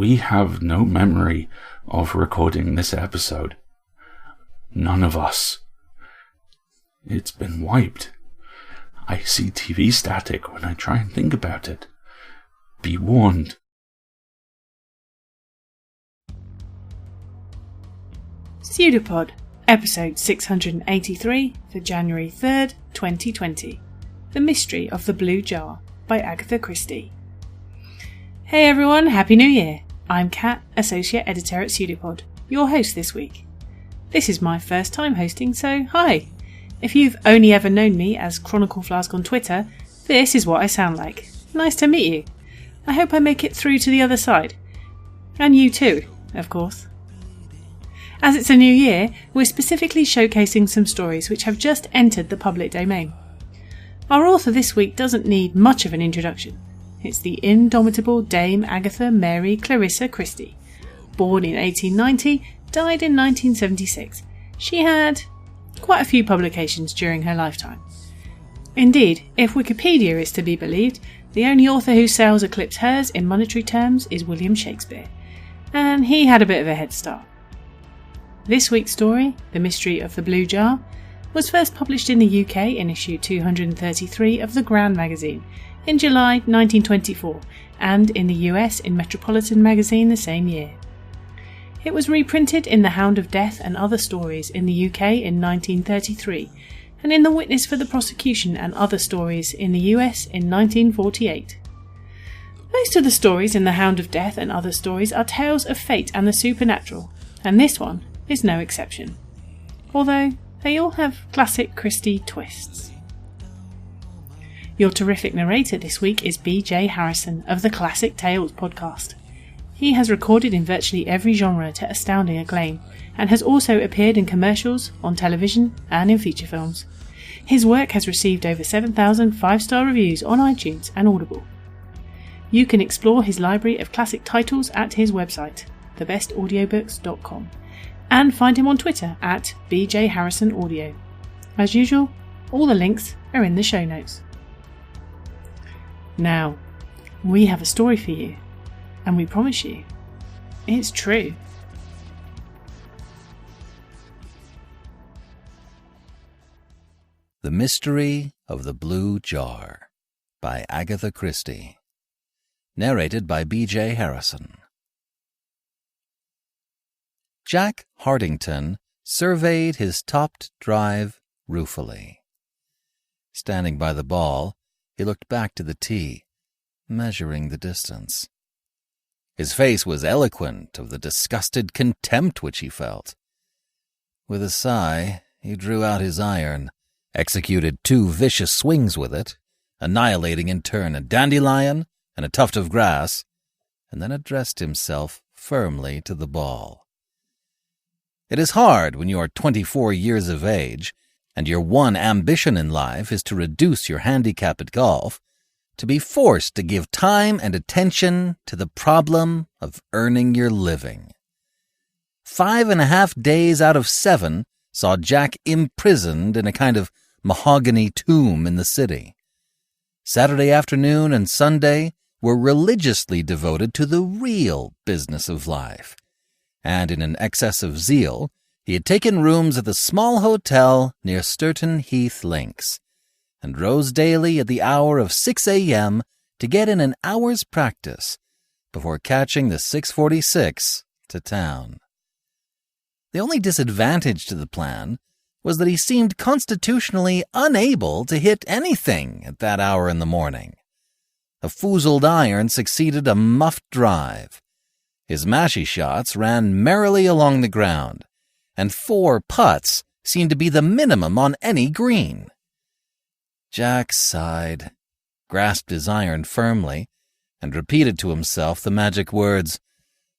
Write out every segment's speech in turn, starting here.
we have no memory of recording this episode. None of us. It's been wiped. I see TV static when I try and think about it. Be warned. PseudoPod, episode 683 for January 3rd, 2020. The Mystery of the Blue Jar by Agatha Christie. Hey everyone, Happy New Year! I'm Kat, Associate Editor at PseudoPod, your host this week. This is my first time hosting, so hi! If you've only ever known me as Chronicle Flask on Twitter, this is what I sound like. Nice to meet you. I hope I make it through to the other side. And you too, of course. As it's a new year, we're specifically showcasing some stories which have just entered the public domain. Our author this week doesn't need much of an introduction. It's the indomitable Dame Agatha Mary Clarissa Christie. Born in 1890, died in 1976. She had quite a few publications during her lifetime. Indeed, if Wikipedia is to be believed, the only author whose sales eclipse hers in monetary terms is William Shakespeare. And he had a bit of a head start. This week's story, The Mystery of the Blue Jar, was first published in the UK in issue 233 of the Grand magazine in July 1924 and in the US in Metropolitan magazine the same year. It was reprinted in The Hound of Death and Other Stories in the UK in 1933 and in The Witness for the Prosecution and Other Stories in the US in 1948. Most of the stories in The Hound of Death and Other Stories are tales of fate and the supernatural, and this one is no exception, although they all have classic Christie twists. Your terrific narrator this week is B.J. Harrison of the Classic Tales podcast. He has recorded in virtually every genre to astounding acclaim, and has also appeared in commercials, on television, and in feature films. His work has received over 7,000 5-star reviews on iTunes and Audible. You can explore his library of classic titles at his website, thebestaudiobooks.com. and find him on Twitter at BJ Harrison Audio. As usual, all the links are in the show notes. Now, we have a story for you, and we promise you, it's true. The Mystery of the Blue Jar by Agatha Christie. Narrated by B.J. Harrison. Jack Hardington surveyed his topped drive ruefully. Standing by the ball, he looked back to the tee, measuring the distance. His face was eloquent of the disgusted contempt which he felt. With a sigh, he drew out his iron, executed 2 vicious swings with it, annihilating in turn a dandelion and a tuft of grass, and then addressed himself firmly to the ball. It is hard when you are 24 years of age, and your one ambition in life is to reduce your handicap at golf, to be forced to give time and attention to the problem of earning your living. 5.5 days out of 7 saw Jack imprisoned in a kind of mahogany tomb in the city. Saturday afternoon and Sunday were religiously devoted to the real business of life, and in an excess of zeal, he had taken rooms at the small hotel near Sturton Heath Links, and rose daily at the hour of 6 a.m. to get in an hour's practice before catching the 6:46 to town. The only disadvantage to the plan was that he seemed constitutionally unable to hit anything at that hour in the morning. A foozled iron succeeded a muffed drive. His mashie shots ran merrily along the ground, and 4 putts seemed to be the minimum on any green. Jack sighed, grasped his iron firmly, and repeated to himself the magic words,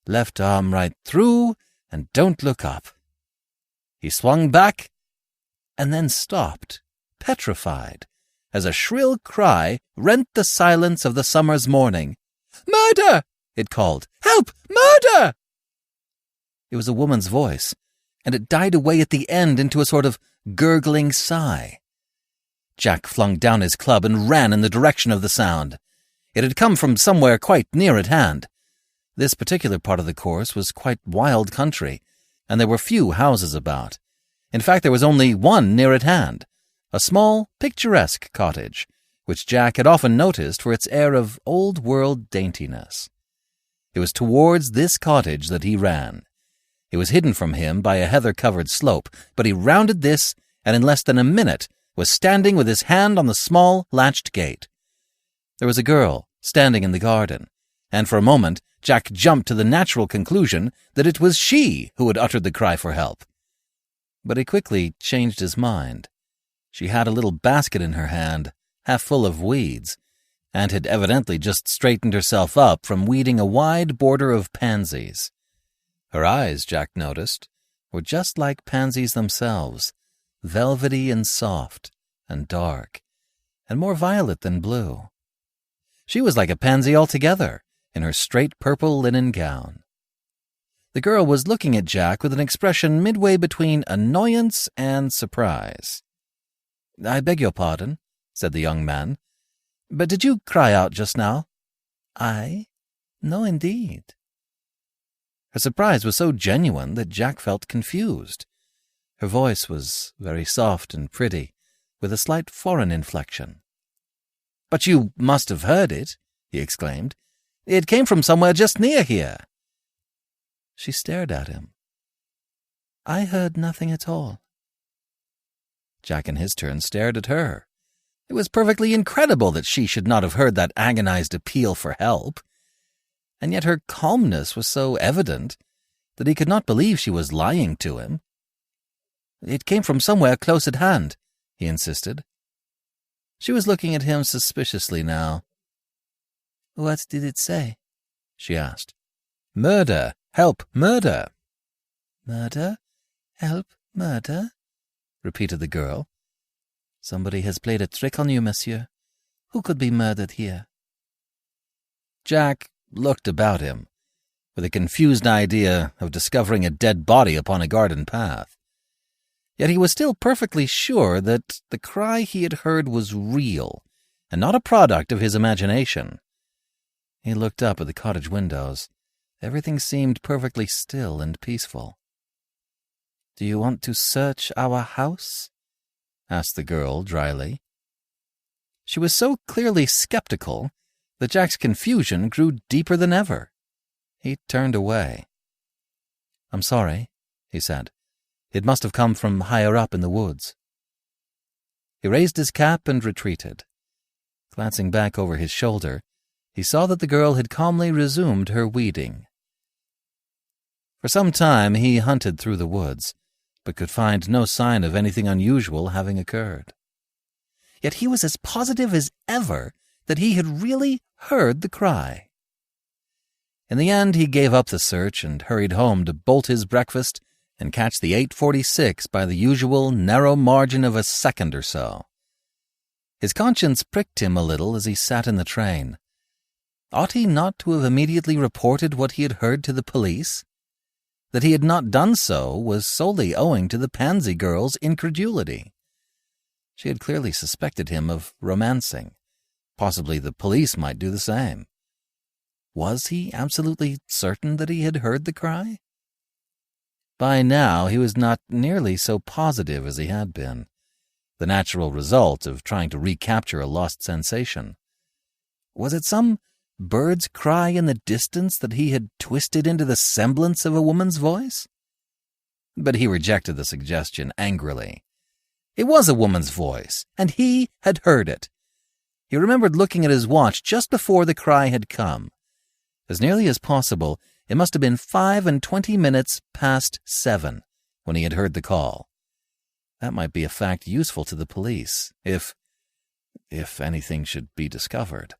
"Left arm right through, and don't look up." He swung back, and then stopped, petrified, as a shrill cry rent the silence of the summer's morning. "Murder!" it called. "Help! Murder!" It was a woman's voice, and it died away at the end into a sort of gurgling sigh. Jack flung down his club and ran in the direction of the sound. It had come from somewhere quite near at hand. This particular part of the course was quite wild country, and there were few houses about. In fact, there was only one near at hand, a small, picturesque cottage, which Jack had often noticed for its air of old-world daintiness. It was towards this cottage that he ran. It was hidden from him by a heather-covered slope, but he rounded this, and in less than a minute was standing with his hand on the small, latched gate. There was a girl standing in the garden, and for a moment Jack jumped to the natural conclusion that it was she who had uttered the cry for help. But he quickly changed his mind. She had a little basket in her hand, half full of weeds, and had evidently just straightened herself up from weeding a wide border of pansies. Her eyes, Jack noticed, were just like pansies themselves, velvety and soft and dark, and more violet than blue. She was like a pansy altogether, in her straight purple linen gown. The girl was looking at Jack with an expression midway between annoyance and surprise. "I beg your pardon," said the young man, "but did you cry out just now?" "I? No, indeed." Her surprise was so genuine that Jack felt confused. Her voice was very soft and pretty, with a slight foreign inflection. "But you must have heard it," he exclaimed. "It came from somewhere just near here." She stared at him. "I heard nothing at all." Jack in his turn stared at her. It was perfectly incredible that she should not have heard that agonized appeal for help. And yet her calmness was so evident that he could not believe she was lying to him. "It came from somewhere close at hand," he insisted. She was looking at him suspiciously now. "What did it say?" she asked. "Murder! Help! Murder!" "Murder? Help! Murder?" repeated the girl. "Somebody has played a trick on you, monsieur. Who could be murdered here?" Jack looked about him, with a confused idea of discovering a dead body upon a garden path. Yet he was still perfectly sure that the cry he had heard was real, and not a product of his imagination. He looked up at the cottage windows. Everything seemed perfectly still and peaceful. "Do you want to search our house?" asked the girl dryly. She was so clearly skeptical that Jack's confusion grew deeper than ever. He turned away. "I'm sorry," he said. "It must have come from higher up in the woods." He raised his cap and retreated. Glancing back over his shoulder, he saw that the girl had calmly resumed her weeding. For some time he hunted through the woods, but could find no sign of anything unusual having occurred. Yet he was as positive as ever that he had really heard the cry. In the end, he gave up the search and hurried home to bolt his breakfast and catch the 8:46 by the usual narrow margin of a second or so. His conscience pricked him a little as he sat in the train. Ought he not to have immediately reported what he had heard to the police? That he had not done so was solely owing to the pansy girl's incredulity. She had clearly suspected him of romancing. Possibly the police might do the same. Was he absolutely certain that he had heard the cry? By now he was not nearly so positive as he had been, the natural result of trying to recapture a lost sensation. Was it some bird's cry in the distance that he had twisted into the semblance of a woman's voice? But he rejected the suggestion angrily. It was a woman's voice, and he had heard it. He remembered looking at his watch just before the cry had come. As nearly as possible, it must have been 25 minutes past 7 when he had heard the call. That might be a fact useful to the police, if anything should be discovered.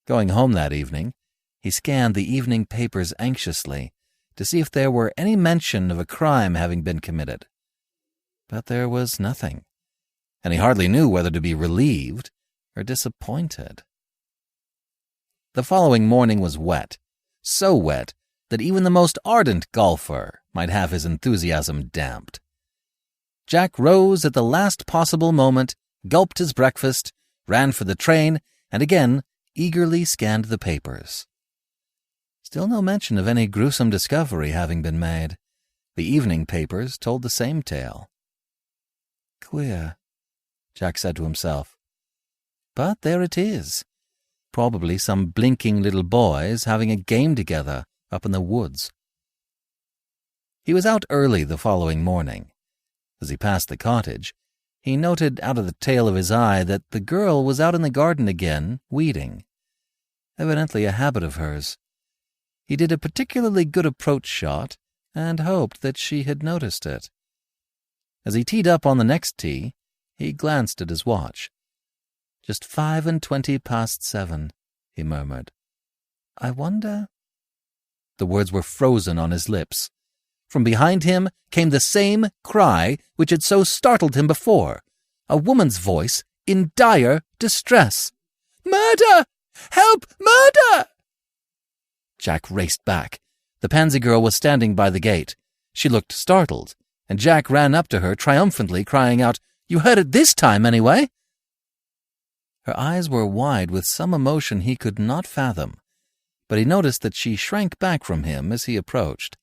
Going home that evening, he scanned the evening papers anxiously to see if there were any mention of a crime having been committed. But there was nothing, and he hardly knew whether to be relieved or disappointed. The following morning was wet, so wet that even the most ardent golfer might have his enthusiasm damped. Jack rose at the last possible moment, gulped his breakfast, ran for the train, and again eagerly scanned the papers. Still no mention of any gruesome discovery having been made. The evening papers told the same tale. Queer, Jack said to himself. But there it is. Probably some blinking little boys having a game together up in the woods. He was out early the following morning. As he passed the cottage, he noted out of the tail of his eye that the girl was out in the garden again, weeding. Evidently a habit of hers. He did a particularly good approach shot and hoped that she had noticed it. As he teed up on the next tee, he glanced at his watch. Just 7:20 he murmured. I wonder... The words were frozen on his lips. From behind him came the same cry which had so startled him before, a woman's voice in dire distress. Murder! Help! Murder! Jack raced back. The pansy girl was standing by the gate. She looked startled, and Jack ran up to her triumphantly, crying out, You heard it this time, anyway! Her eyes were wide with some emotion he could not fathom, but he noticed that she shrank back from him as he approached,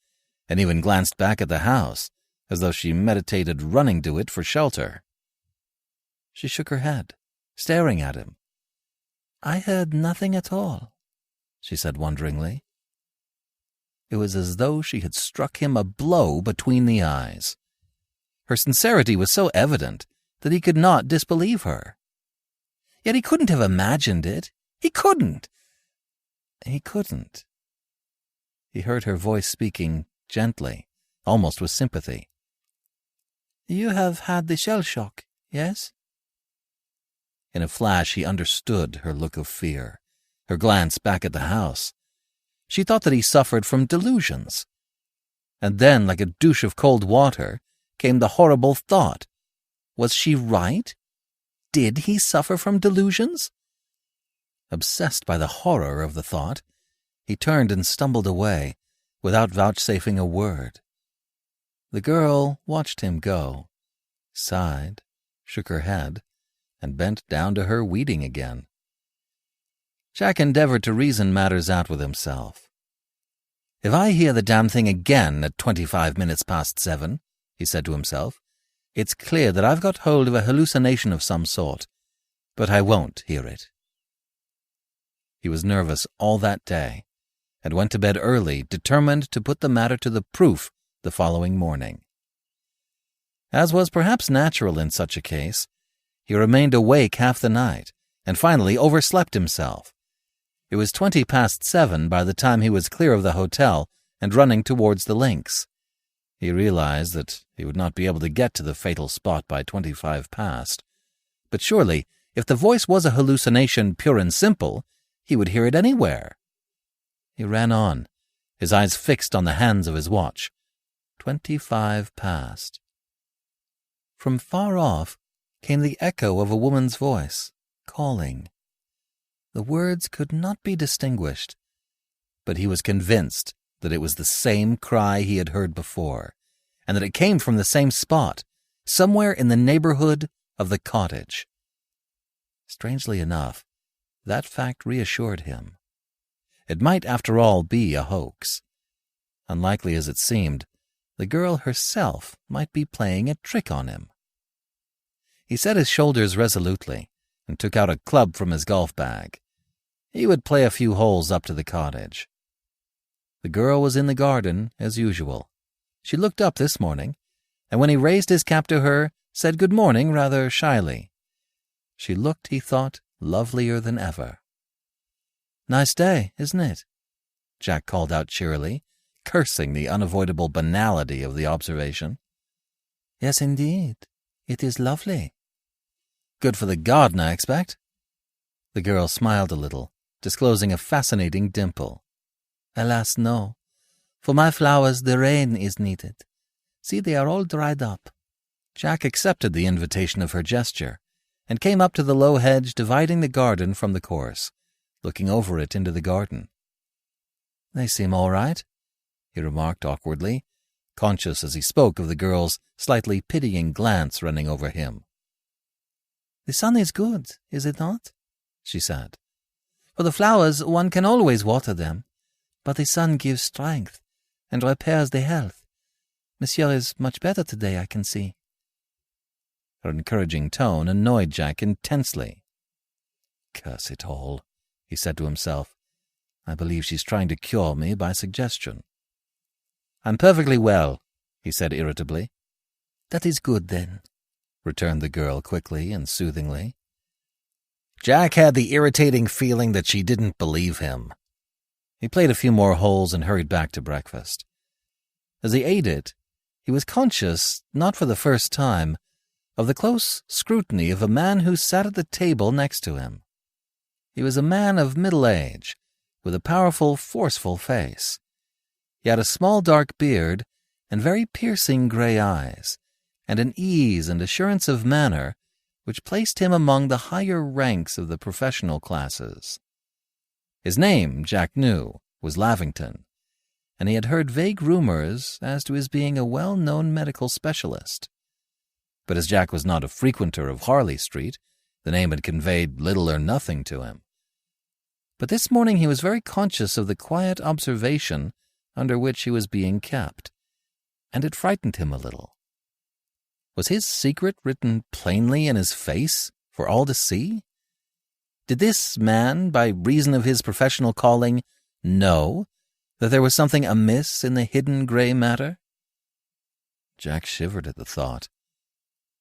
and even glanced back at the house, as though she meditated running to it for shelter. She shook her head, staring at him. I heard nothing at all, she said wonderingly. It was as though she had struck him a blow between the eyes. Her sincerity was so evident that he could not disbelieve her. Yet he couldn't have imagined it. He couldn't. He heard her voice speaking gently, almost with sympathy. You have had the shell shock, yes? In a flash he understood her look of fear, her glance back at the house. She thought that he suffered from delusions. And then, like a douche of cold water, came the horrible thought. Was she right? Did he suffer from delusions? Obsessed by the horror of the thought, he turned and stumbled away, without vouchsafing a word. The girl watched him go, sighed, shook her head, and bent down to her weeding again. Jack endeavored to reason matters out with himself. If I hear the damn thing again at 7:25, he said to himself, it's clear that I've got hold of a hallucination of some sort, but I won't hear it. He was nervous all that day, and went to bed early, determined to put the matter to the proof the following morning. As was perhaps natural in such a case, he remained awake half the night, and finally overslept himself. It was 7:20 by the time he was clear of the hotel and running towards the links. He realized that he would not be able to get to the fatal spot by 7:25. But surely, if the voice was a hallucination pure and simple, he would hear it anywhere. He ran on, his eyes fixed on the hands of his watch. 7:25. From far off came the echo of a woman's voice, calling. The words could not be distinguished, but he was convinced that it was the same cry he had heard before, and that it came from the same spot, somewhere in the neighborhood of the cottage. Strangely enough, that fact reassured him. It might, after all, be a hoax. Unlikely as it seemed, the girl herself might be playing a trick on him. He set his shoulders resolutely and took out a club from his golf bag. He would play a few holes up to the cottage. The girl was in the garden, as usual. She looked up this morning, and when he raised his cap to her, said good morning rather shyly. She looked, he thought, lovelier than ever. Nice day, isn't it? Jack called out cheerily, cursing the unavoidable banality of the observation. Yes, indeed. It is lovely. Good for the garden, I expect. The girl smiled a little, disclosing a fascinating dimple. Alas, no. For my flowers the rain is needed. See, they are all dried up. Jack accepted the invitation of her gesture, and came up to the low hedge dividing the garden from the course, looking over it into the garden. They seem all right, he remarked awkwardly, conscious as he spoke of the girl's slightly pitying glance running over him. The sun is good, is it not? She said. For the flowers one can always water them, but the sun gives strength and repairs the health. Monsieur is much better today, I can see." Her encouraging tone annoyed Jack intensely. "Curse it all," he said to himself. "I believe she's trying to cure me by suggestion." "I'm perfectly well," he said irritably. "That is good, then," returned the girl quickly and soothingly. Jack had the irritating feeling that she didn't believe him. He played a few more holes and hurried back to breakfast. As he ate it, he was conscious, not for the first time, of the close scrutiny of a man who sat at the table next to him. He was a man of middle age, with a powerful, forceful face. He had a small dark beard and very piercing gray eyes, and an ease and assurance of manner which placed him among the higher ranks of the professional classes. His name, Jack knew, was Lavington, and he had heard vague rumors as to his being a well-known medical specialist. But as Jack was not a frequenter of Harley Street, the name had conveyed little or nothing to him. But this morning he was very conscious of the quiet observation under which he was being kept, and it frightened him a little. Was his secret written plainly in his face for all to see? Did this man, by reason of his professional calling, know that there was something amiss in the hidden gray matter? Jack shivered at the thought.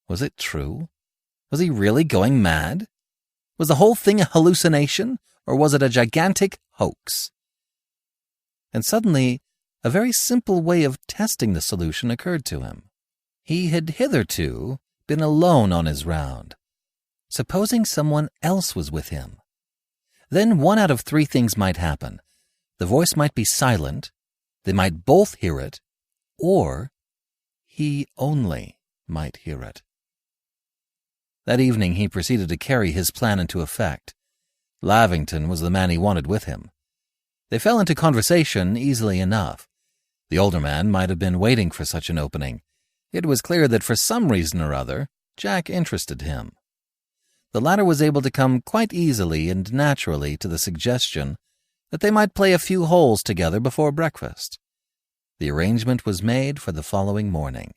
Was it true? Was he really going mad? Was the whole thing a hallucination, or was it a gigantic hoax? And suddenly, a very simple way of testing the solution occurred to him. He had hitherto been alone on his round. Supposing someone else was with him. Then one out of three things might happen. The voice might be silent, they might both hear it, or he only might hear it. That evening he proceeded to carry his plan into effect. Lavington was the man he wanted with him. They fell into conversation easily enough. The older man might have been waiting for such an opening. It was clear that for some reason or other, Jack interested him. The latter was able to come quite easily and naturally to the suggestion that they might play a few holes together before breakfast. The arrangement was made for the following morning.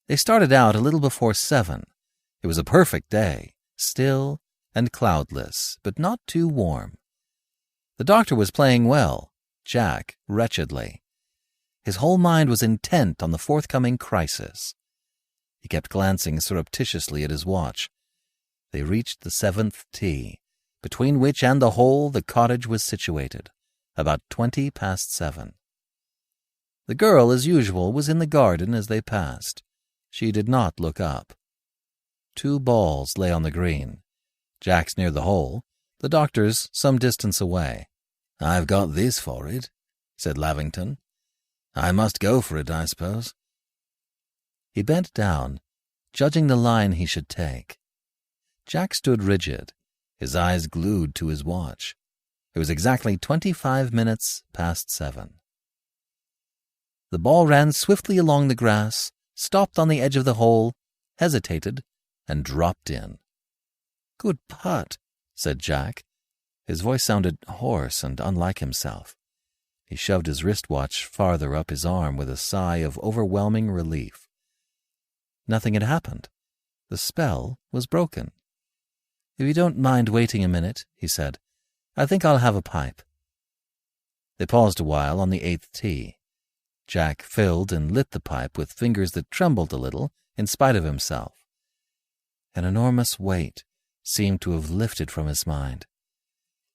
They started out a little before 7. It was a perfect day, still and cloudless, but not too warm. The doctor was playing well, Jack wretchedly. His whole mind was intent on the forthcoming crisis. He kept glancing surreptitiously at his watch. They reached the 7th tee, between which and the hole the cottage was situated, about 20 past 7. The girl, as usual, was in the garden as they passed. She did not look up. 2 balls lay on the green. Jack's near the hole, the doctor's some distance away. "I've got this for it," said Lavington. "I must go for it, I suppose." He bent down, judging the line he should take. Jack stood rigid, his eyes glued to his watch. It was exactly 25 minutes past 7. The ball ran swiftly along the grass, stopped on the edge of the hole, hesitated, and dropped in. "Good putt," said Jack. His voice sounded hoarse and unlike himself. He shoved his wristwatch farther up his arm with a sigh of overwhelming relief. Nothing had happened. The spell was broken. "If you don't mind waiting a minute," he said, "I think I'll have a pipe." They paused a while on the 8th tee. Jack filled and lit the pipe with fingers that trembled a little in spite of himself. An enormous weight seemed to have lifted from his mind.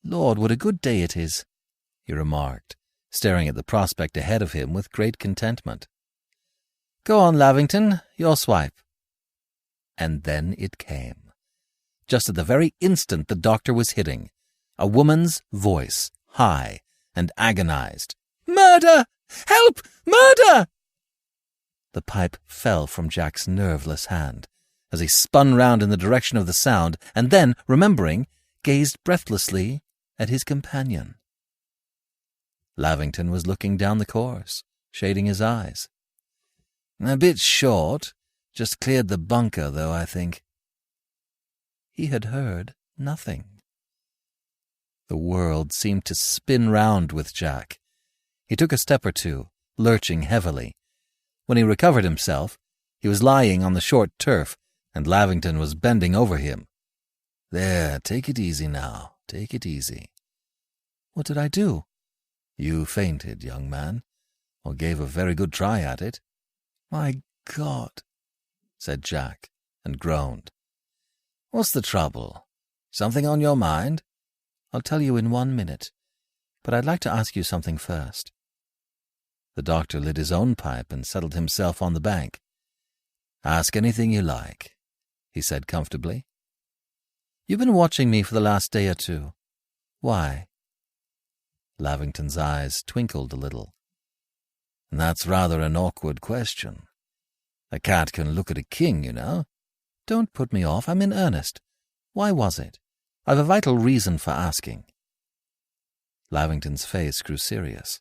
"Lord, what a good day it is," he remarked, staring at the prospect ahead of him with great contentment. "Go on, Lavington, your swipe." And then it came. Just at the very instant the doctor was hitting, a woman's voice, high and agonized. "Murder! Help! Murder!" The pipe fell from Jack's nerveless hand as he spun round in the direction of the sound, and then, remembering, gazed breathlessly at his companion. Lavington was looking down the course, shading his eyes. "A bit short. Just cleared the bunker, though, I think." He had heard nothing. The world seemed to spin round with Jack. He took a step or two, lurching heavily. When he recovered himself, he was lying on the short turf, and Lavington was bending over him. "There, take it easy now, take it easy." "What did I do?" "You fainted, young man, or gave a very good try at it." "My God," said Jack, and groaned. "What's the trouble? Something on your mind?" "I'll tell you in 1 minute, but I'd like to ask you something first." The doctor lit his own pipe and settled himself on the bank. "Ask anything you like," he said comfortably. "You've been watching me for the last day or two. Why?" Lavington's eyes twinkled a little. "That's rather an awkward question. A cat can look at a king, you know." "Don't put me off. I'm in earnest. Why was it? I've a vital reason for asking." Lavington's face grew serious.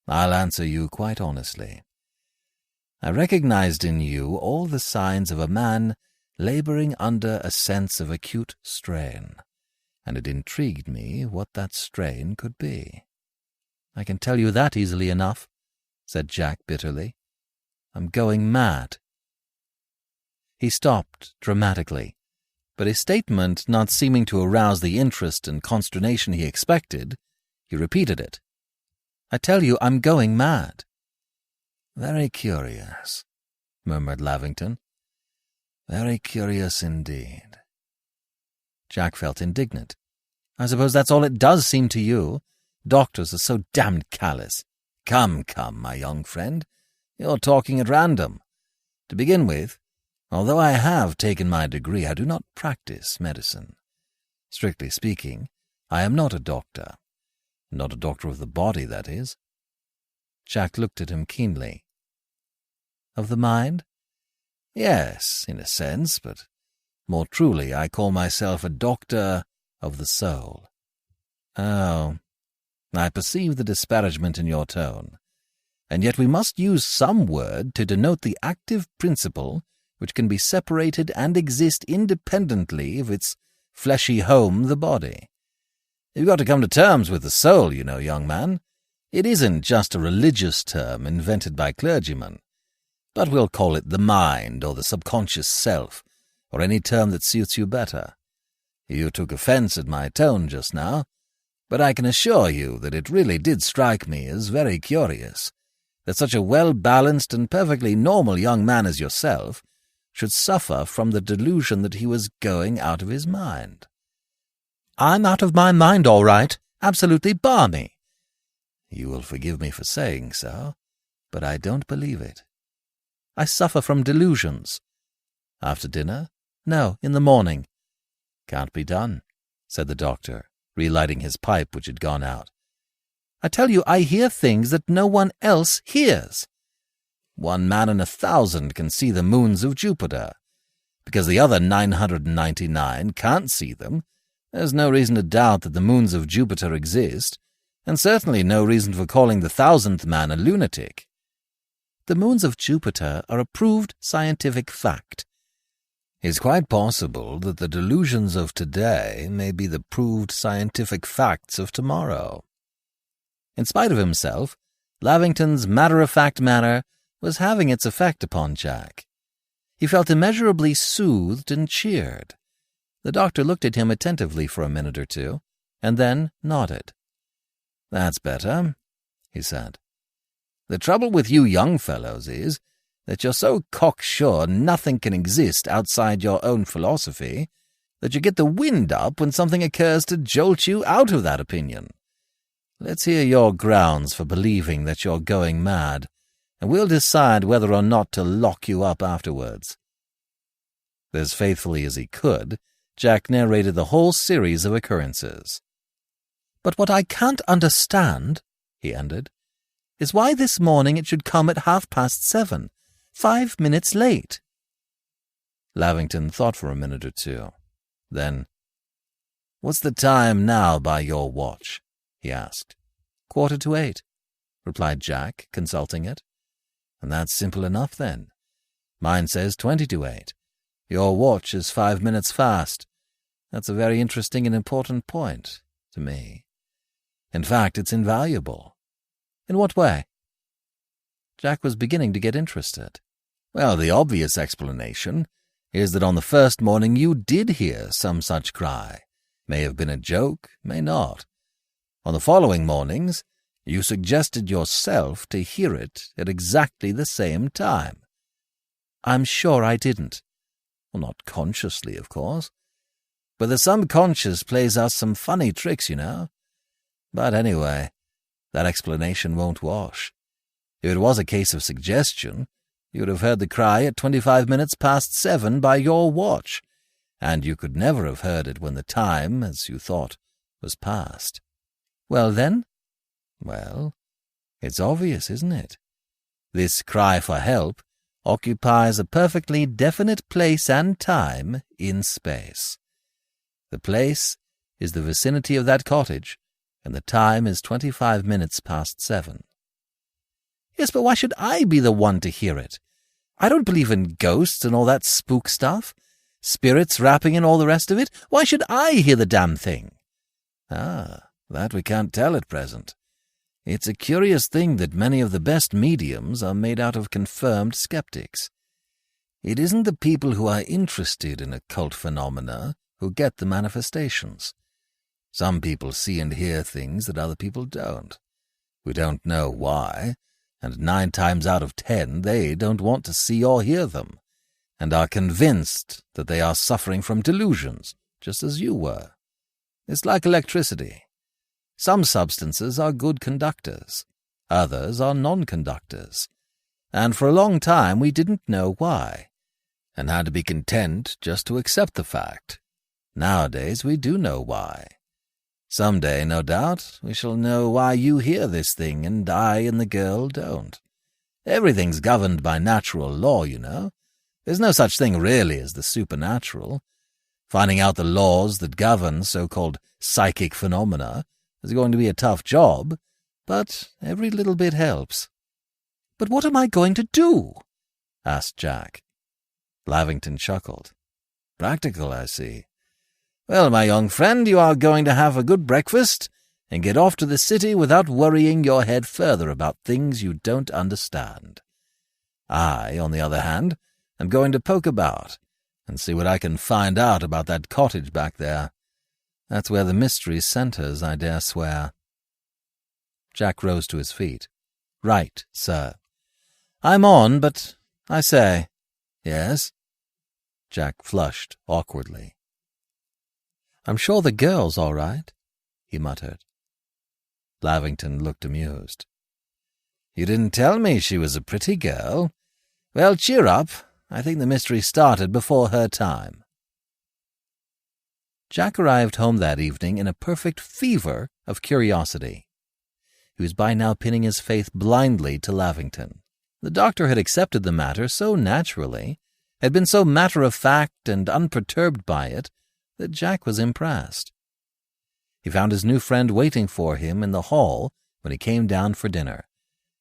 "I'll answer you quite honestly. I recognized in you all the signs of a man laboring under a sense of acute strain, and it intrigued me what that strain could be." "I can tell you that easily enough," said Jack bitterly. "I'm going mad." He stopped dramatically, but his statement not seeming to arouse the interest and consternation he expected, he repeated it. "I tell you, I'm going mad." "Very curious," murmured Lavington. "Very curious indeed." Jack felt indignant. "I suppose that's all it does seem to you. Doctors are so damned callous." Come, my young friend. You're talking at random. To begin with, although I have taken my degree, I do not practice medicine. Strictly speaking, I am not a doctor. Not a doctor of the body, that is." Jack looked at him keenly. "Of the mind?" "Yes, in a sense, but more truly I call myself a doctor of the soul." "Oh." "I perceive the disparagement in your tone, and yet we must use some word to denote the active principle which can be separated and exist independently of its fleshy home, the body. You've got to come to terms with the soul, you know, young man. It isn't just a religious term invented by clergymen, but we'll call it the mind or the subconscious self, or any term that suits you better. You took offense at my tone just now, but I can assure you that it really did strike me as very curious that such a well-balanced and perfectly normal young man as yourself should suffer from the delusion that he was going out of his mind." "I'm out of my mind, all right. Absolutely balmy." "You will forgive me for saying so, but I don't believe it." "I suffer from delusions." "After dinner?" "No, in the morning." "Can't be done," said the doctor, relighting his pipe which had gone out. "I tell you, I hear things that no one else hears." "1 man in 1,000 can see the moons of Jupiter. Because the other 999 can't see them, there's no reason to doubt that the moons of Jupiter exist, and certainly no reason for calling the 1,000th man a lunatic." "The moons of Jupiter are a proved scientific fact." "It's quite possible that the delusions of today may be the proved scientific facts of tomorrow." In spite of himself, Lavington's matter-of-fact manner was having its effect upon Jack. He felt immeasurably soothed and cheered. The doctor looked at him attentively for a minute or two, and then nodded. "That's better," he said. "The trouble with you young fellows is that you're so cocksure nothing can exist outside your own philosophy that you get the wind up when something occurs to jolt you out of that opinion. Let's hear your grounds for believing that you're going mad, and we'll decide whether or not to lock you up afterwards." As faithfully as he could, Jack narrated the whole series of occurrences. "But what I can't understand," he ended, "is why this morning it should come at 7:30, 5 minutes late." Lavington thought for a minute or two. Then, "What's the time now by your watch?" he asked. 7:45, replied Jack, consulting it. "And that's simple enough, then. Mine says 7:20. Your watch is 5 minutes fast. That's a very interesting and important point. to me. In fact, it's invaluable. In what way? Jack was beginning to get interested. Well, the obvious explanation is that on the first morning you did hear some such cry. May have been a joke, may not. On the following mornings, you suggested yourself to hear it at exactly the same time. I'm sure I didn't. Well, not consciously, of course. But the subconscious plays us some funny tricks, you know. But anyway, that explanation won't wash. If it was a case of suggestion, you would have heard the cry at 25 minutes past 7 by your watch, and you could never have heard it when the time, as you thought, was past. Well, then? Well, it's obvious, isn't it? This cry for help occupies a perfectly definite place and time in space. The place is the vicinity of that cottage, and the time is 25 minutes past 7. Yes, but why should I be the one to hear it? I don't believe in ghosts and all that spook stuff. Spirits rapping and all the rest of it. Why should I hear the damn thing? Ah, that we can't tell at present. It's a curious thing that many of the best mediums are made out of confirmed skeptics. It isn't the people who are interested in occult phenomena who get the manifestations. Some people see and hear things that other people don't. We don't know why, and 9 times out of 10 they don't want to see or hear them, and are convinced that they are suffering from delusions, just as you were. It's like electricity. Some substances are good conductors, others are non-conductors, and for a long time we didn't know why, and had to be content just to accept the fact. Nowadays we do know why. Some day, no doubt, we shall know why you hear this thing and I and the girl don't. Everything's governed by natural law, you know. There's no such thing really as the supernatural. Finding out the laws that govern so-called psychic phenomena is going to be a tough job, but every little bit helps. But what am I going to do? Asked Jack. Lavington chuckled. Practical, I see. Well, my young friend, you are going to have a good breakfast and get off to the city without worrying your head further about things you don't understand. I, on the other hand, am going to poke about and see what I can find out about that cottage back there. That's where the mystery centres, I dare swear. Jack rose to his feet. Right, sir. I'm on, but I say. Yes? Jack flushed awkwardly. I'm sure the girl's all right, he muttered. Lavington looked amused. You didn't tell me she was a pretty girl. Well, cheer up. I think the mystery started before her time. Jack arrived home that evening in a perfect fever of curiosity. He was by now pinning his faith blindly to Lavington. The doctor had accepted the matter so naturally, had been so matter-of-fact and unperturbed by it, that Jack was impressed. He found his new friend waiting for him in the hall when he came down for dinner,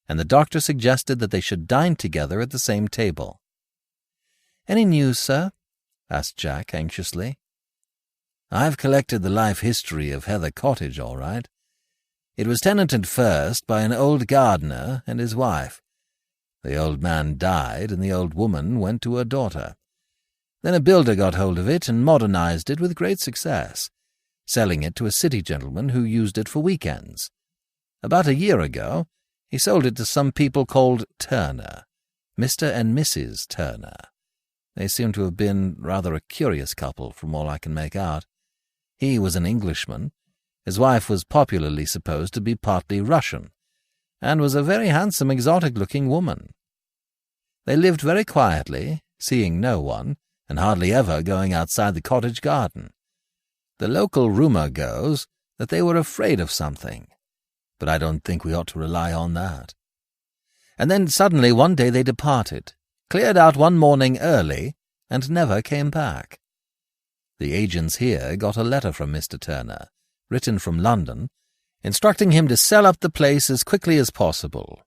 and the doctor suggested that they should dine together at the same table. "Any news, sir?" asked Jack anxiously. "I've collected the life history of Heather Cottage, all right. It was tenanted first by an old gardener and his wife. The old man died, and the old woman went to her daughter. Then a builder got hold of it and modernized it with great success, selling it to a city gentleman who used it for weekends. About a year ago, he sold it to some people called Turner, Mr. and Mrs. Turner. They seem to have been rather a curious couple from all I can make out. He was an Englishman. His wife was popularly supposed to be partly Russian, and was a very handsome, exotic-looking woman. They lived very quietly, seeing no one, and hardly ever going outside the cottage garden. The local rumor goes that they were afraid of something, but I don't think we ought to rely on that. And then suddenly one day they departed, cleared out one morning early, and never came back. The agents here got a letter from Mr. Turner, written from London, instructing him to sell up the place as quickly as possible.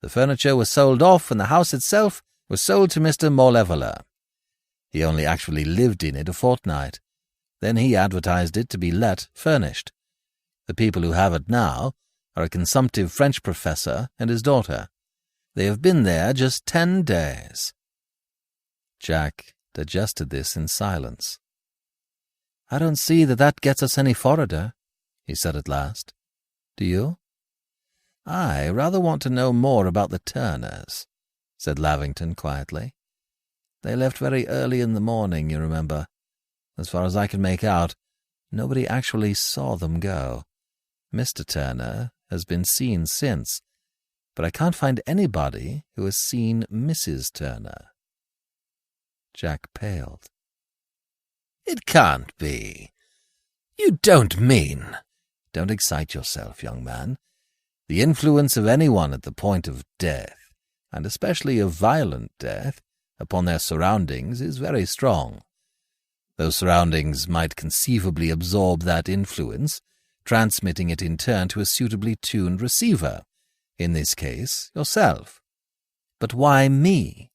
The furniture was sold off, and the house itself was sold to Mr. Morleveler. He only actually lived in it a fortnight. Then he advertised it to be let furnished, The people who have it now are a consumptive French professor and his daughter. They have been there just 10 days. Jack digested this in silence. "I don't see that gets us any farther," he said at last. "Do you?" "I rather want to know more about the Turners," said Lavington quietly. "They left very early in the morning, you remember. As far as I can make out, nobody actually saw them go. Mr. Turner has been seen since, but I can't find anybody who has seen Mrs. Turner." Jack paled. "It can't be. You don't mean—" "Don't excite yourself, young man. The influence of anyone at the point of death, and especially of violent death, upon their surroundings is very strong. Those surroundings might conceivably absorb that influence, transmitting it in turn to a suitably tuned receiver, in this case, yourself." "But why me?"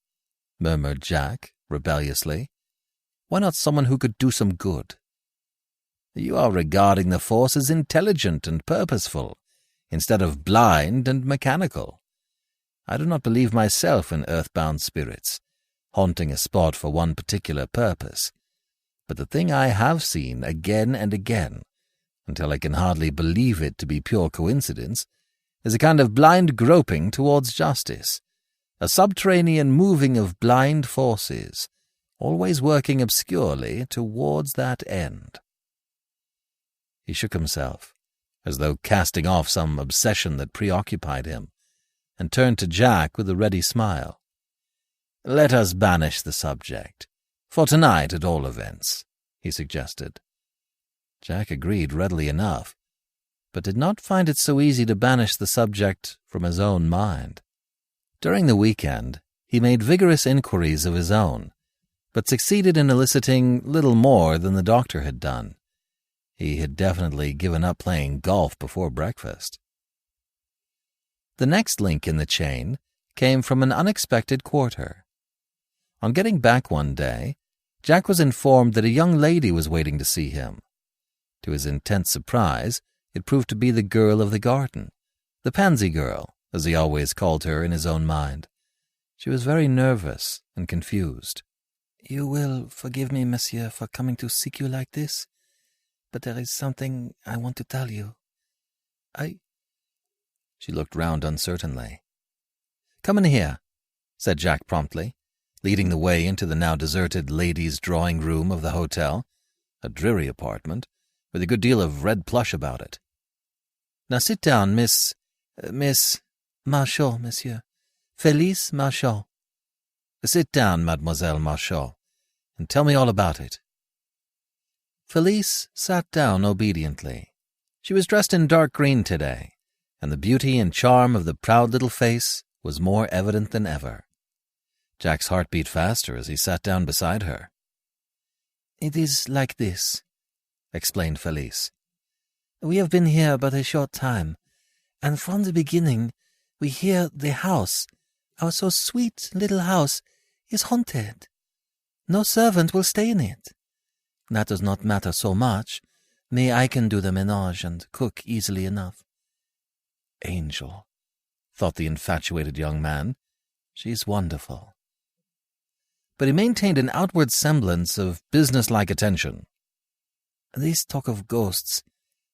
murmured Jack rebelliously. "Why not someone who could do some good?" "You are regarding the force as intelligent and purposeful, instead of blind and mechanical. I do not believe myself in earthbound spirits, haunting a spot for one particular purpose. But the thing I have seen again and again, until I can hardly believe it to be pure coincidence, is a kind of blind groping towards justice, a subterranean moving of blind forces, always working obscurely towards that end." He shook himself, as though casting off some obsession that preoccupied him, and turned to Jack with a ready smile. "Let us banish the subject, for tonight at all events," he suggested. Jack agreed readily enough, but did not find it so easy to banish the subject from his own mind. During the weekend, he made vigorous inquiries of his own, but succeeded in eliciting little more than the doctor had done. He had definitely given up playing golf before breakfast. The next link in the chain came from an unexpected quarter. On getting back one day, Jack was informed that a young lady was waiting to see him. To his intense surprise, it proved to be the girl of the garden, the Pansy Girl, as he always called her in his own mind. She was very nervous and confused. "You will forgive me, monsieur, for coming to seek you like this, but there is something I want to tell you. She looked round uncertainly. "Come in here," said Jack promptly, leading the way into the now deserted ladies' drawing room of the hotel, a dreary apartment, with a good deal of red plush about it. "Now sit down, Miss Marchand, monsieur. Felice Marchand. Sit down, Mademoiselle Marchand, and tell me all about it." Felice sat down obediently. She was dressed in dark green today, and the beauty and charm of the proud little face was more evident than ever. Jack's heart beat faster as he sat down beside her. "It is like this," explained Felice. "We have been here but a short time, and from the beginning we hear the house, our so sweet little house, is haunted. No servant will stay in it. That does not matter so much. I can do the ménage and cook easily enough." "Angel," thought the infatuated young man. "She's wonderful." But he maintained an outward semblance of business-like attention. "This talk of ghosts,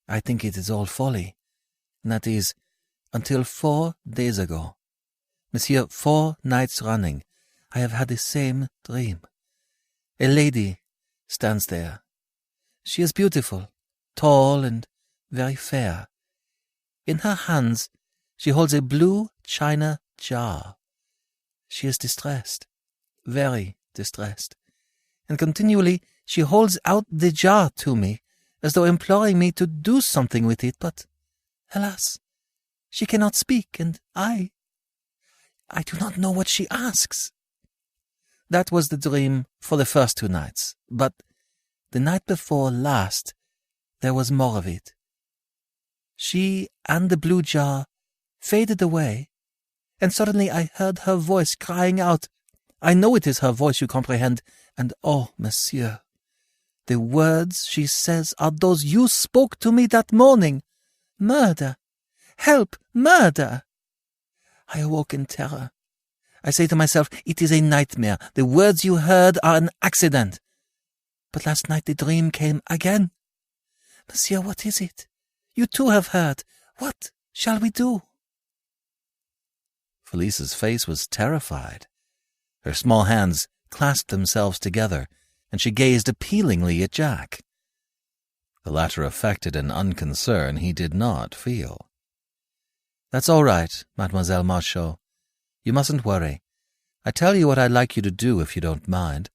I think it is all folly. That is, until 4 days ago. Monsieur, 4 nights running, I have had the same dream. A lady stands there. She is beautiful, tall and very fair. In her hands she holds a blue china jar. She is distressed, very distressed, and continually she holds out the jar to me, as though imploring me to do something with it, but, alas, she cannot speak, and I do not know what she asks. That was the dream for the first 2 nights, but the night before last there was more of it. She and the blue jar faded away, and suddenly I heard her voice crying out. I know it is her voice, you comprehend, and oh, monsieur, the words she says are those you spoke to me that morning. Murder! Help! Murder! I awoke in terror. I say to myself, it is a nightmare. The words you heard are an accident. But last night the dream came again. Monsieur, what is it? You too have heard. What shall we do? Felice's face was terrified. Her small hands clasped themselves together, and she gazed appealingly at Jack. The latter affected an unconcern he did not feel. "That's all right, Mademoiselle Marchot. You mustn't worry. I tell you what I'd like you to do if you don't mind.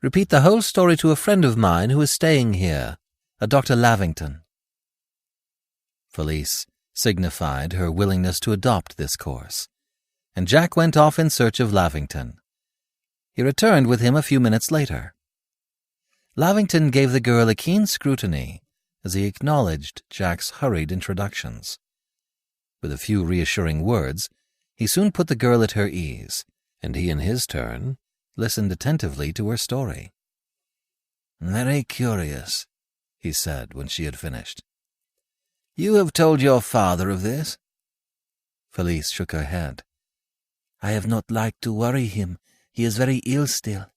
Repeat the whole story to a friend of mine who is staying here, a Dr. Lavington." Felice signified her willingness to adopt this course, and Jack went off in search of Lavington. He returned with him a few minutes later. Lavington gave the girl a keen scrutiny as he acknowledged Jack's hurried introductions. With a few reassuring words, he soon put the girl at her ease, and he in his turn listened attentively to her story. "Very curious," he said when she had finished. "You have told your father of this?" Felice shook her head. "I have not liked to worry him. He is very ill still."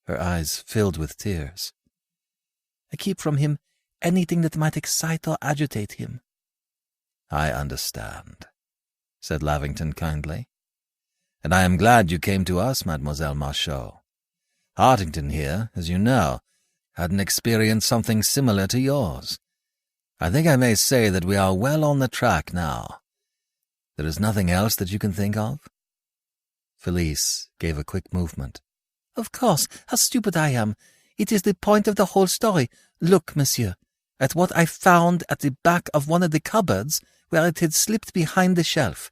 Her eyes filled with tears. "I keep from him anything that might excite or agitate him." "I understand," said Lavington kindly. "And I am glad you came to us, Mademoiselle Marchot. Hartington here, as you know, had an experience something similar to yours. I think I may say that we are well on the track now. There is nothing else that you can think of?" Felice gave a quick movement. "Of course, how stupid I am. It is the point of the whole story. Look, monsieur, at what I found at the back of one of the cupboards where it had slipped behind the shelf."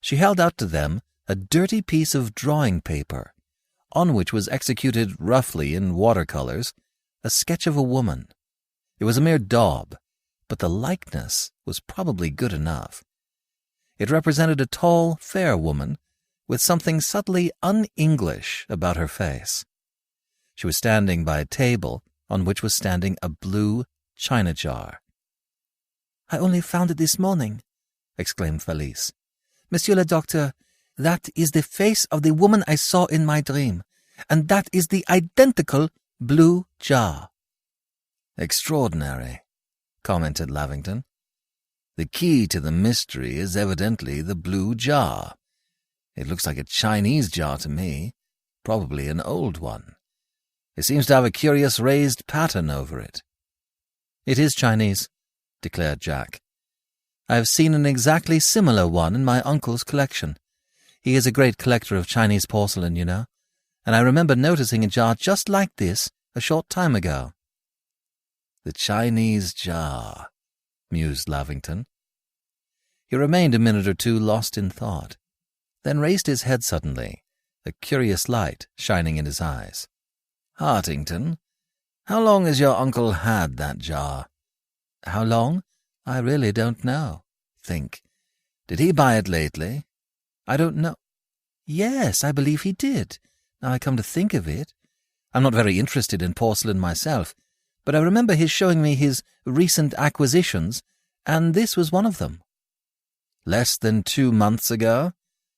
She held out to them a dirty piece of drawing paper, on which was executed roughly in watercolors a sketch of a woman. It was a mere daub, but the likeness was probably good enough. It represented a tall, fair woman with something subtly un-English about her face. She was standing by a table on which was standing a blue china jar. "I only found it this morning," exclaimed Felice. "Monsieur le Docteur, that is the face of the woman I saw in my dream, and that is the identical blue jar." "Extraordinary," commented Lavington. "The key to the mystery is evidently the blue jar. It looks like a Chinese jar to me, probably an old one. It seems to have a curious raised pattern over it." "It is Chinese," declared Jack. "I have seen an exactly similar one in my uncle's collection. He is a great collector of Chinese porcelain, you know, and I remember noticing a jar just like this a short time ago." "The Chinese jar," mused Lavington. He remained a minute or two lost in thought, then raised his head suddenly, a curious light shining in his eyes. "Hartington, how long has your uncle had that jar?" "How long? I really don't know." "Think. Did he buy it lately?" "I don't know. Yes, I believe he did, now I come to think of it. I'm not very interested in porcelain myself, but I remember his showing me his recent acquisitions, and this was one of them." "Less than 2 months ago?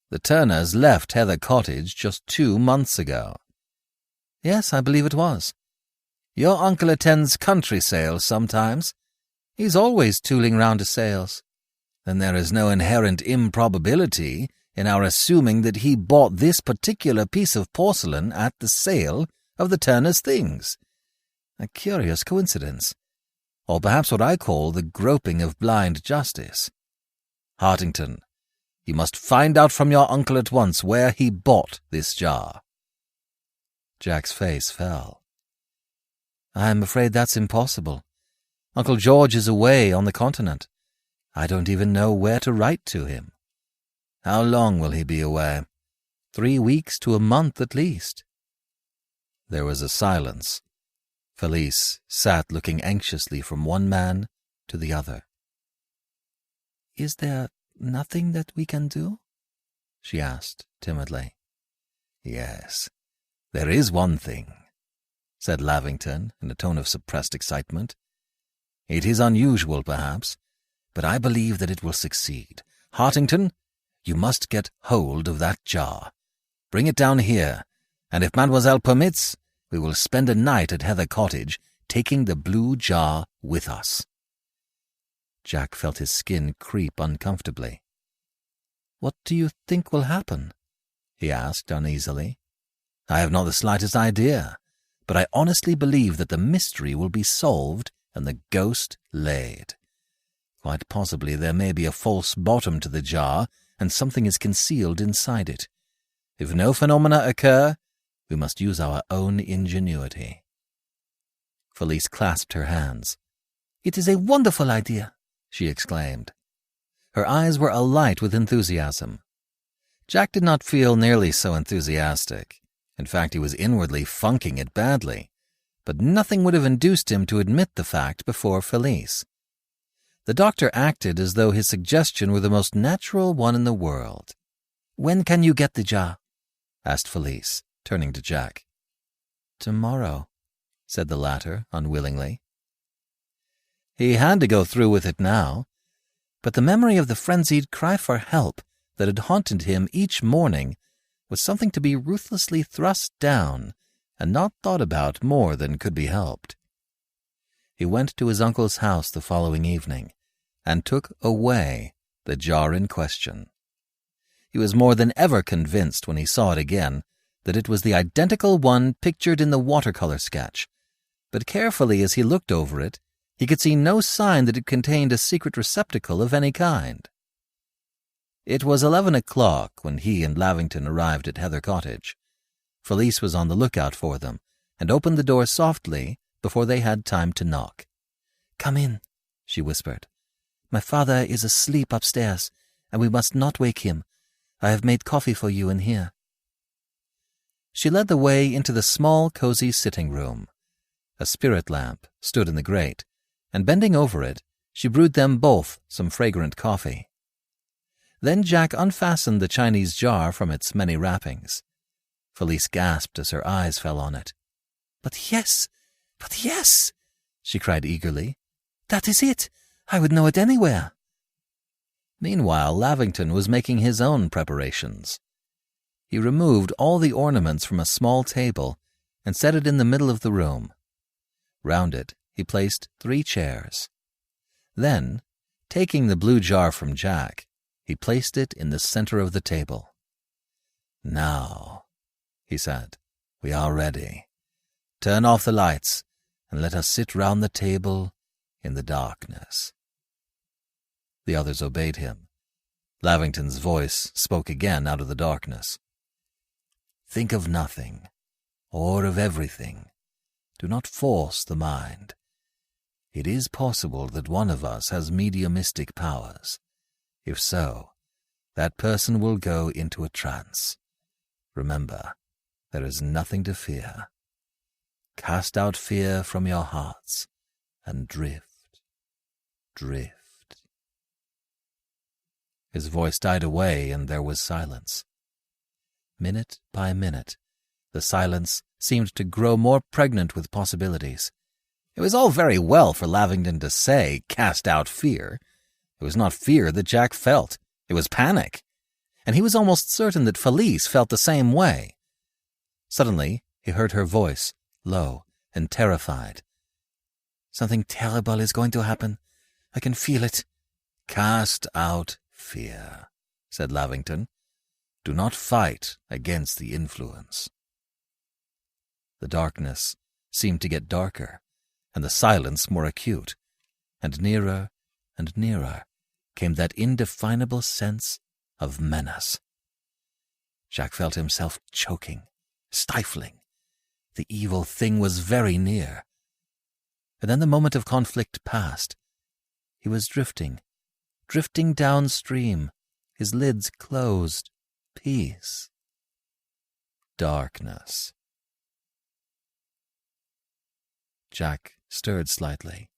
The Turners left Heather Cottage just 2 months ago." "Yes, I believe it was." "Your uncle attends country sales sometimes?" "He's always tooling round to sales." "Then there is no inherent improbability in our assuming that he bought this particular piece of porcelain at the sale of the Turners' things. A curious coincidence, or perhaps what I call the groping of blind justice. Hartington, you must find out from your uncle at once where he bought this jar." Jack's face fell. "I'm afraid that's impossible. Uncle George is away on the continent. I don't even know where to write to him." "How long will he be away?" 3 weeks to a month at least." There was a silence. Felice sat looking anxiously from one man to the other. "Is there nothing that we can do?" she asked timidly. "Yes, there is one thing," said Lavington in a tone of suppressed excitement. It is unusual, perhaps, but I believe that it will succeed. Hartington, you must get hold of that jar. Bring it down here, and if Mademoiselle permits, we will spend a night at Heather Cottage, taking the blue jar with us." Jack felt his skin creep uncomfortably. "What do you think will happen?" he asked uneasily. "I have not the slightest idea, but I honestly believe that the mystery will be solved and the ghost laid. Quite possibly there may be a false bottom to the jar, and something is concealed inside it. If no phenomena occur, we must use our own ingenuity." Felice clasped her hands. "It is a wonderful idea," she exclaimed. Her eyes were alight with enthusiasm. Jack did not feel nearly so enthusiastic. In fact, he was inwardly funking it badly, but nothing would have induced him to admit the fact before Felice. The doctor acted as though his suggestion were the most natural one in the world. "When can you get the jar?" asked Felice, turning to Jack. "Tomorrow," said the latter unwillingly. He had to go through with it now, but the memory of the frenzied cry for help that had haunted him each morning was something to be ruthlessly thrust down and not thought about more than could be helped. He went to his uncle's house the following evening and took away the jar in question. He was more than ever convinced when he saw it again that it was the identical one pictured in the watercolor sketch, but carefully as he looked over it, he could see no sign that it contained a secret receptacle of any kind. It was 11 o'clock when he and Lavington arrived at Heather Cottage. Felice was on the lookout for them and opened the door softly before they had time to knock. "Come in," she whispered. "My father is asleep upstairs, and we must not wake him. I have made coffee for you in here." She led the way into the small, cozy sitting room. A spirit lamp stood in the grate, and bending over it, she brewed them both some fragrant coffee. Then Jack unfastened the Chinese jar from its many wrappings. Felice gasped as her eyes fell on it. But yes, she cried eagerly. "That is it. I would know it anywhere." Meanwhile, Lavington was making his own preparations. He removed all the ornaments from a small table and set it in the middle of the room. Round it, he placed 3 chairs. Then, taking the blue jar from Jack, he placed it in the center of the table. "Now," he said, "we are ready. Turn off the lights and let us sit round the table in the darkness." The others obeyed him. Lavington's voice spoke again out of the darkness. "Think of nothing, or of everything. Do not force the mind. It is possible that one of us has mediumistic powers. If so, that person will go into a trance. Remember, there is nothing to fear. Cast out fear from your hearts and drift, drift." His voice died away and there was silence. Minute by minute, the silence seemed to grow more pregnant with possibilities. It was all very well for Lavington to say, "Cast out fear." It was not fear that Jack felt. It was panic. And he was almost certain that Felice felt the same way. Suddenly, he heard her voice, low and terrified. "Something terrible is going to happen. I can feel it." "Cast out fear," said Lavington. "Do not fight against the influence." The darkness seemed to get darker, and the silence more acute, and nearer came that indefinable sense of menace. Jack felt himself choking, stifling. The evil thing was very near. And then the moment of conflict passed. He was drifting downstream, his lids closed. Peace. Darkness. Jack stirred slightly.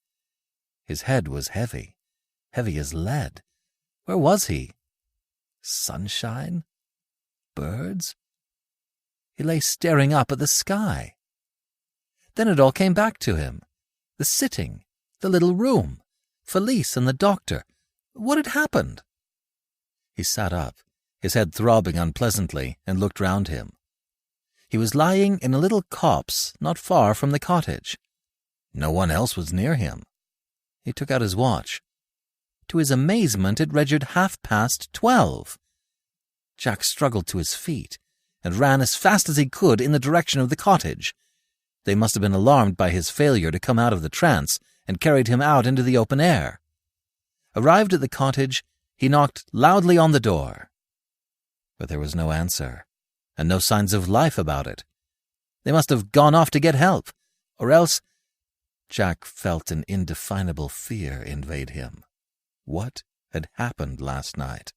His head was heavy as lead. Where was he? Sunshine? Birds? He lay staring up at the sky. Then it all came back to him. The sitting, The little room. Felice and the doctor. What had happened? He sat up, his head throbbing unpleasantly, and looked round him. He was lying in a little copse not far from the cottage. No one else was near him. He took out his watch. To his amazement, it registered 12:30. Jack struggled to his feet and ran as fast as he could in the direction of the cottage. They must have been alarmed by his failure to come out of the trance and carried him out into the open air. Arrived at the cottage, he knocked loudly on the door. But there was no answer, and no signs of life about it. They must have gone off to get help, or else— Jack felt an indefinable fear invade him. What had happened last night?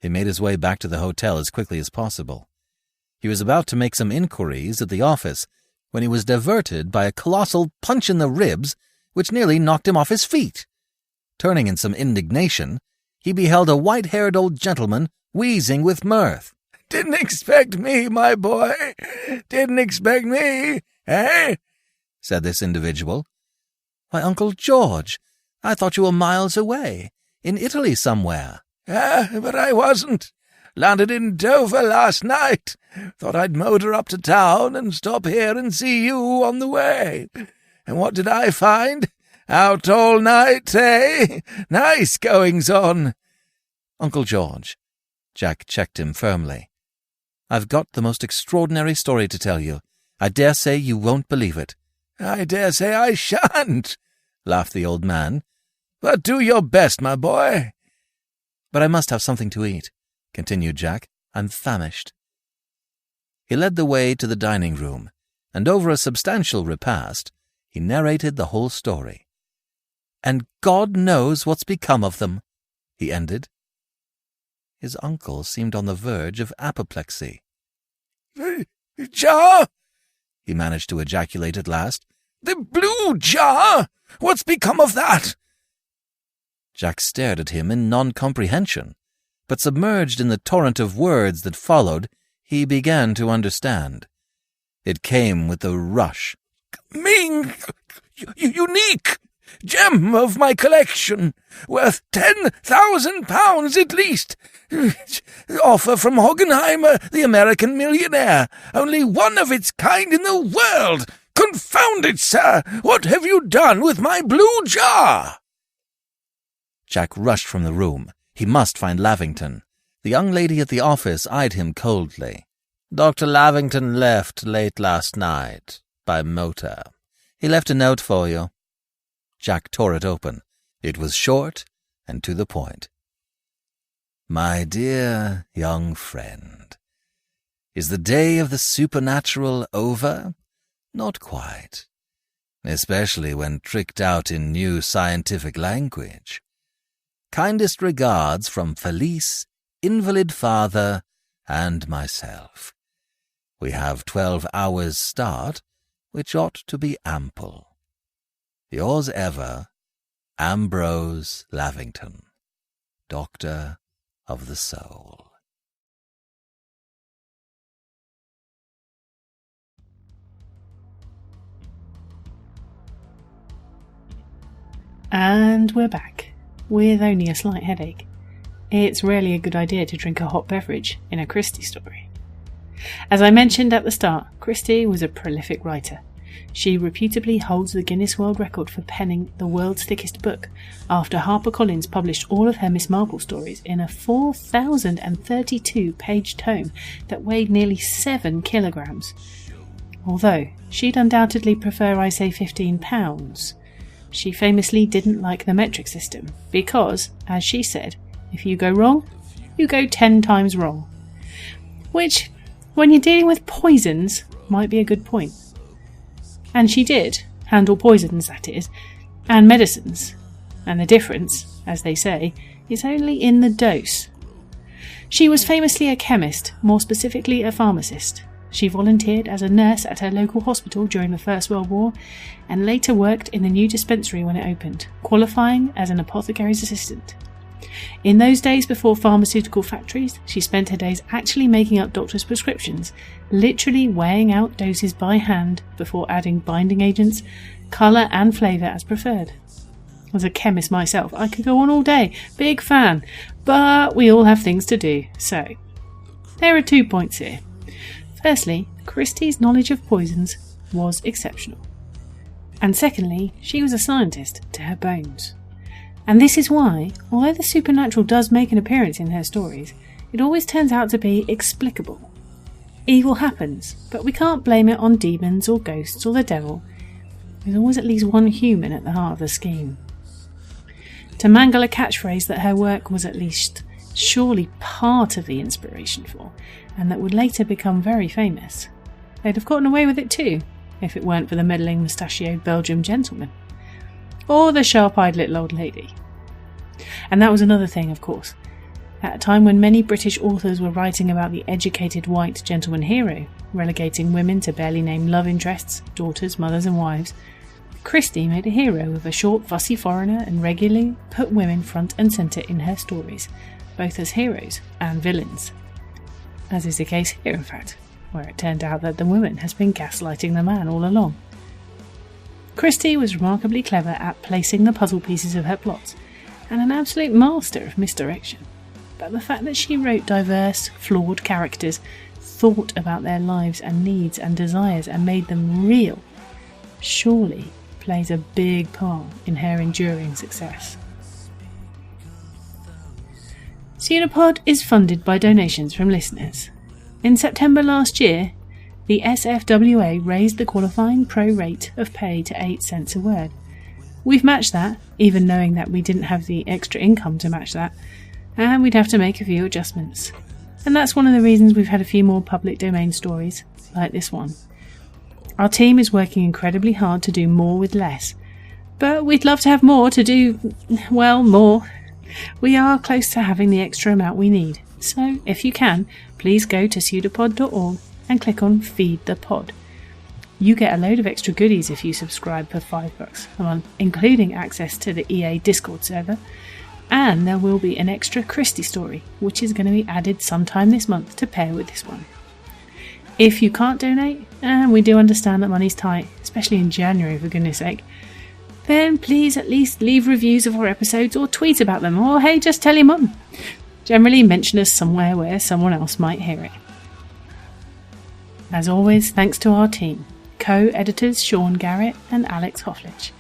He made his way back to the hotel as quickly as possible. He was about to make some inquiries at the office when he was diverted by a colossal punch in the ribs which nearly knocked him off his feet. Turning in some indignation, he beheld a white-haired old gentleman wheezing with mirth. "Didn't expect me, my boy. Didn't expect me, eh?" said this individual. "Why, Uncle George, I thought you were miles away, in Italy somewhere." But I wasn't. Landed in Dover last night. Thought I'd motor up to town and stop here and see you on the way. And what did I find? Out all night, eh? Nice goings-on." "Uncle George," Jack checked him firmly, "I've got the most extraordinary story to tell you. I dare say you won't believe it." "I dare say I shan't," laughed the old man. "But do your best, my boy." "But I must have something to eat," continued Jack. "I'm famished." He led the way to the dining room, and over a substantial repast, he narrated the whole story. "And God knows what's become of them," he ended. His uncle seemed on the verge of apoplexy. "Jar?" he managed to ejaculate at last. "The blue jar? What's become of that?" Jack stared at him in non-comprehension, but submerged in the torrent of words that followed, he began to understand. It came with a rush. "Ming! Unique! Gem of my collection! Worth £10,000 at least! Offer from Hoggenheimer, the American millionaire! Only one of its kind in the world! Confound it, sir! What have you done with my blue jar?" Jack rushed from the room. He must find Lavington. The young lady at the office eyed him coldly. "Dr. Lavington left late last night, by motor. He left a note for you." Jack tore it open. It was short and to the point. "My dear young friend, is the day of the supernatural over? Not quite, especially when tricked out in new scientific language. Kindest regards from Felice, invalid father, and myself. We have 12 hours' start, which ought to be ample. Yours ever, Ambrose Lavington, Doctor of the Soul." And we're back, with only a slight headache. It's rarely a good idea to drink a hot beverage in a Christie story. As I mentioned at the start, Christie was a prolific writer. She reputably holds the Guinness World Record for penning the world's thickest book, after HarperCollins published all of her Miss Marple stories in a 4,032-page tome that weighed nearly 7 kilograms. Although she'd undoubtedly prefer I say 15 pounds. She famously didn't like the metric system because, as she said, if you go wrong, you go 10 times wrong. Which, when you're dealing with poisons, might be a good point. And she did handle poisons, that is, and medicines. And the difference, as they say, is only in the dose. She was famously a chemist, more specifically a pharmacist. She volunteered as a nurse at her local hospital during the First World War and later worked in the new dispensary when it opened, qualifying as an apothecary's assistant. In those days before pharmaceutical factories, she spent her days actually making up doctors' prescriptions, literally weighing out doses by hand before adding binding agents, colour and flavour as preferred. As a chemist myself, I could go on all day, big fan, but we all have things to do, so there are 2 points here. Firstly, Christie's knowledge of poisons was exceptional. And secondly, she was a scientist to her bones. And this is why, although the supernatural does make an appearance in her stories, it always turns out to be explicable. Evil happens, but we can't blame it on demons or ghosts or the devil. There's always at least one human at the heart of the scheme. To mangle a catchphrase that her work was at least surely part of the inspiration for, and that would later become very famous. They'd have gotten away with it too, if it weren't for the meddling mustachioed Belgian gentleman. Or the sharp-eyed little old lady. And that was another thing, of course. At a time when many British authors were writing about the educated white gentleman hero, relegating women to barely named love interests, daughters, mothers and wives, Christie made a hero of a short, fussy foreigner and regularly put women front and centre in her stories, both as heroes and villains. As is the case here, in fact, where it turned out that the woman has been gaslighting the man all along. Christie was remarkably clever at placing the puzzle pieces of her plots, and an absolute master of misdirection. But the fact that she wrote diverse, flawed characters, thought about their lives and needs and desires and made them real, surely plays a big part in her enduring success. PseudoPod is funded by donations from listeners. In September last year, the SFWA raised the qualifying pro rate of pay to 8 cents a word. We've matched that, even knowing that we didn't have the extra income to match that, and we'd have to make a few adjustments. And that's one of the reasons we've had a few more public domain stories, like this one. Our team is working incredibly hard to do more with less, but we'd love to have more to do, well, more. We are close to having the extra amount we need, so if you can, please go to pseudopod.org and click on Feed the Pod. You get a load of extra goodies if you subscribe for $5 a month, including access to the EA Discord server, and there will be an extra Christie story, which is going to be added sometime this month to pair with this one. If you can't donate, and we do understand that money's tight, especially in January for goodness sake, then please at least leave reviews of our episodes or tweet about them, or hey, just tell your mum. Generally mention us somewhere where someone else might hear it. As always, thanks to our team, co-editors Sean Garrett and Alex Hofflich,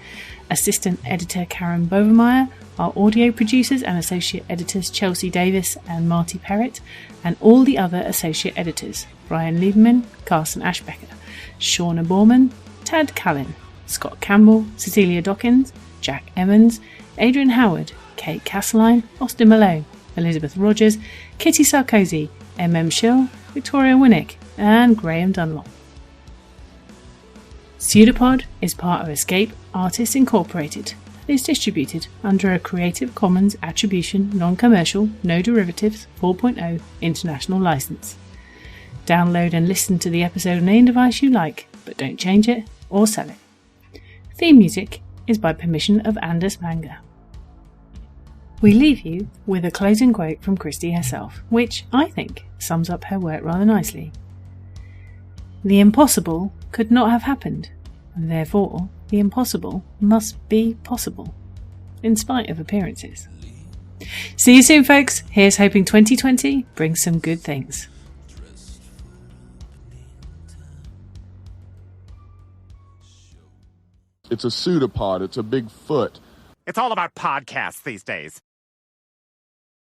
assistant editor Karen Bovermeyer, our audio producers and associate editors Chelsea Davis and Marty Perrett, and all the other associate editors, Brian Lieberman, Carson Ashbecker, Shauna Borman, Tad Callan, Scott Campbell, Cecilia Dawkins, Jack Evans, Adrian Howard, Kate Castline, Austin Malone, Elizabeth Rogers, Kitty Sarkozy, M.M. Schill, Victoria Winnick, and Graham Dunlop. PseudoPod is part of Escape Artists Incorporated and is distributed under a Creative Commons Attribution Non-Commercial No Derivatives 4.0 International License. Download and listen to the episode on any device you like, but don't change it or sell it. Theme music is by permission of Anders Manga. We leave you with a closing quote from Christie herself, which I think sums up her work rather nicely. The impossible could not have happened, and therefore the impossible must be possible, in spite of appearances. See you soon, folks. Here's hoping 2020 brings some good things. It's a pseudopod. It's a big foot. It's all about podcasts these days.